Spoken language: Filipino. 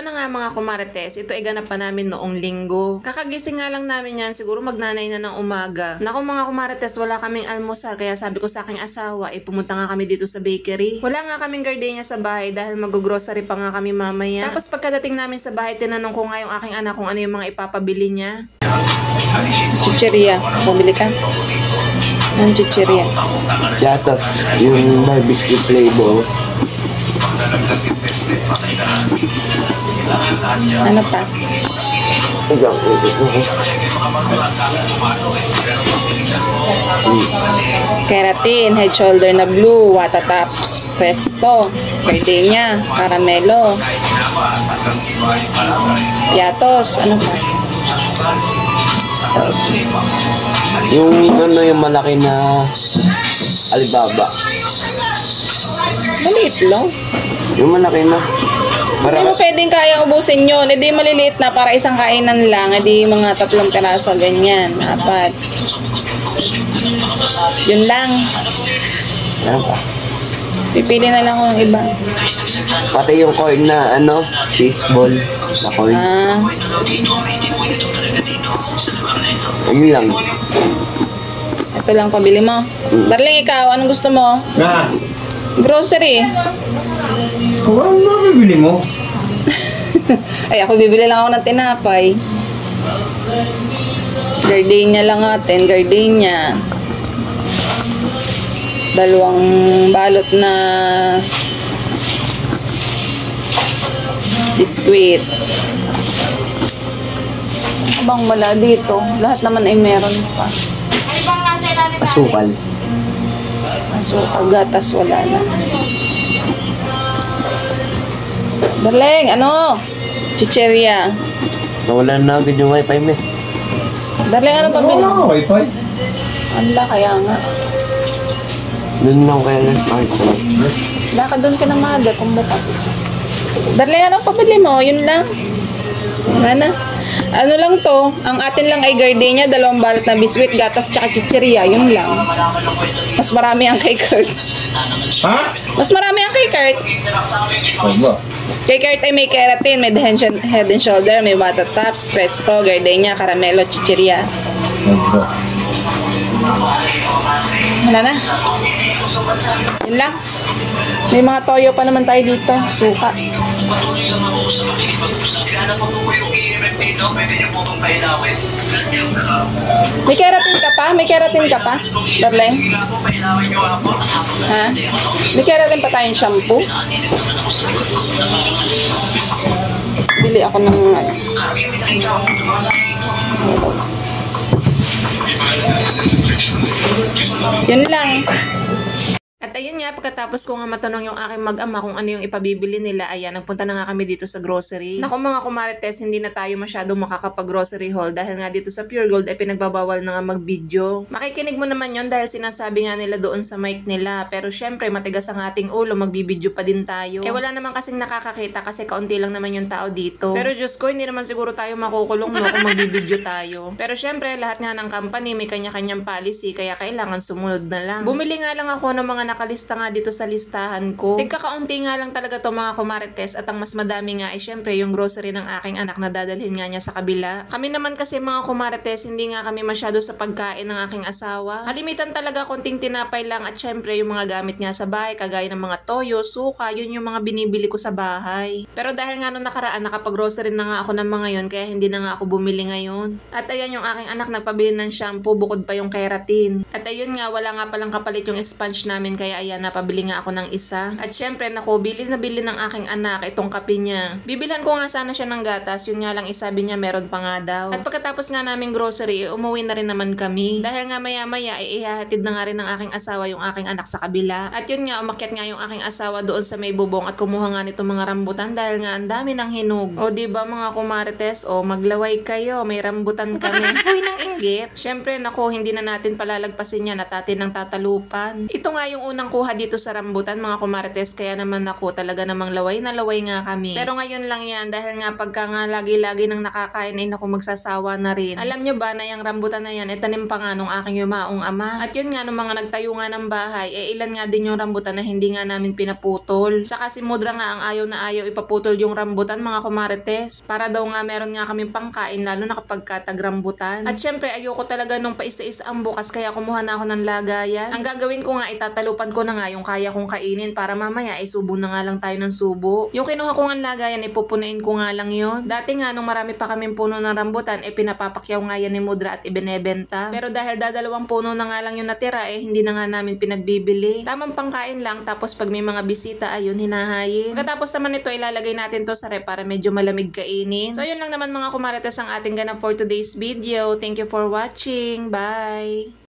Eto na nga mga kumarites, ito ay ganap pa namin noong linggo. Kakagising nga lang namin yan, siguro magnanay na ng umaga. Naku mga kumarites, wala kaming almusal, kaya sabi ko sa aking asawa, pumunta nga kami dito sa bakery. Wala nga kaming gardenia sa bahay dahil mag-grocery pa nga kami mamaya. Tapos pagkadating namin sa bahay, tinanong ko nga yung aking anak kung ano yung mga ipapabili niya. Chicheria, bumili ka? Ang chicheria. Yatos, yung barbecue flavor. Ano pa? Keratin, head shoulder na blue, Watataps, Presto, gardenia, caramelo, yatos, ano pa? Yung ano yung malaki na Alibaba. Maliit lang. Yung malaki na. Hindi mo pwedeng kaya ubusin yun. Hindi maliliit na para isang kainan lang. Hindi mga 3 piraso, ganyan. 4. Yun lang. Ano pa? Pipili na lang kung iba. Pati yung corn na ano, cheese ball na corn. Ayun lang. Ito lang pabili mo. Darling, ikaw, anong gusto mo? Na, Grocery. kung ano bibili mo? Ay, ako bibili lang ako ng tinapay. Gardenia lang natin, gardenia. 2 balot na biskuit. Abang wala dito. Lahat naman ay meron pa. Asukal. Asukal, gatas wala na. Darling, ano? Chicheria. Nawala na agad yung wifi mo. Darling, ano pabili? Wala ka wifi. Ala, kaya nga. Doon lang kaya nag-party. Laka doon ka na maaga kung bata. Darling, anong pabili mo? Yun lang. Mana? Ano lang to? Ang atin lang ay gardenia, 2 balot na biskuit, gatas, tsaka chicheria. Yun lang. Mas marami ang kay Kurt. Ha? Mas marami ang kay Kurt. Oba. Kay Kurt ay may keratin, may head and shoulder, may Watataps, Presto, gardenia, caramelo, chicheria. Oba. Wala na. Yun lang. May mga toyo pa naman tayo dito. Suka. May keratin ka pa? May keratin ka pa? Darling? Ha? May keratin pa tayong shampoo? Bili ako ng ano. Yun lang. At ayun nga, pagkatapos ko nga matanong yung aking mag-ama kung ano yung ipabibili nila, ayan, nagpunta na nga kami dito sa grocery. Naku mga kumarites, hindi na tayo masyadong makakapag-grocery haul dahil nga dito sa Pure Gold ay pinagbabawal na nga mag-video. Makikinig mo naman yon dahil sinasabi nga nila doon sa mic nila, pero syempre matigas ang ating ulo, magbibideo pa din tayo. Wala naman kasing nakakakita kasi kaunti lang naman yung tao dito. Pero Diyos ko, hindi naman siguro tayo makukulong no kung magbibideo tayo. Pero syempre, lahat nga ng company may kanya-kanyang policy, kaya kailangan sumunod na lang. Bumili nga lang ako ng mga nakalista nga dito sa listahan ko. Tigkakaunti nga lang talaga to mga kumarites at ang mas madami nga ay syempre yung grocery ng aking anak na dadalhin nga niya sa kabila. Kami naman kasi mga kumarites, hindi nga kami masyado sa pagkain ng aking asawa. Kalimitan talaga konting tinapay lang at syempre yung mga gamit niya sa bahay kagaya ng mga toyo, suka, yun yung mga binibili ko sa bahay. Pero dahil nga nung nakaraan nakapag-grocery na nga ako ng mga yun kaya hindi na nga ako bumili ngayon. At ayan yung aking anak nagpabili ng shampoo bukod pa yung keratin. At ayun nga wala nga palang kapalit yung sponge namin kaya ayan, napabili nga ako ng isa. At syempre, naku, bili na bili ng aking anak itong kape niya. Bibilhan ko nga sana siya ng gatas, yun nga lang isabi niya meron pa nga daw. At pagkatapos nga naming grocery, umuwi na rin naman kami. Dahil nga maya-maya, ihahatid na nga rin ng aking asawa yung aking anak sa kabila. At yun nga, umakyat nga yung aking asawa doon sa may bubong at kumuha nga nito mga rambutan dahil nga ang dami ng hinog. O diba mga kumarites, o maglaway kayo, may rambutan kami. Huy ng inggit. Syempre, naku, hindi na natin palalagpasin yan at atin ng tatalupan. Ito nga yung unang kuha dito sa rambutan mga kumarites, kaya naman ako talaga namang laway na laway nga kami. Pero ngayon lang yan dahil nga pagka nga lagi-lagi nang nakakain ay naku magsasawa na rin. Alam nyo ba na yung rambutan na yan tanim pa nga nung aking yumaong ama. At yun nga nung mga nagtayo nga ng bahay, ilan nga din yung rambutan na hindi nga namin pinaputol. Saka si Mudra nga ang ayaw na ayaw ipaputol yung rambutan mga kumarites. Para daw nga meron nga kaming pangkain lalo na kapag katag-rambutan. At syempre ayoko talaga nung paisa-isa ang bukas kaya kumuha na ako ng lagayan. Ang gagawin ko nga itatalupan ko na nga yung kaya kong kainin para mamaya ay subo na nga lang tayo ng subo. Yung kinuha ko nga lagayan ipupunain ko nga lang yun. Dati nga nung marami pa kaming puno ng rambutan pinapapakyaw nga yan ni Mudra at ibinebenta. Pero dahil dadalawang puno na nga lang yung natira hindi na nga namin pinagbibili. Tamang pangkain lang tapos pag may mga bisita ayun hinahayin. Pagkatapos naman ito ilalagay natin to sa rep para medyo malamig kainin. So yun lang naman mga kumarites ang ating ganap for today's video. Thank you for watching. Bye!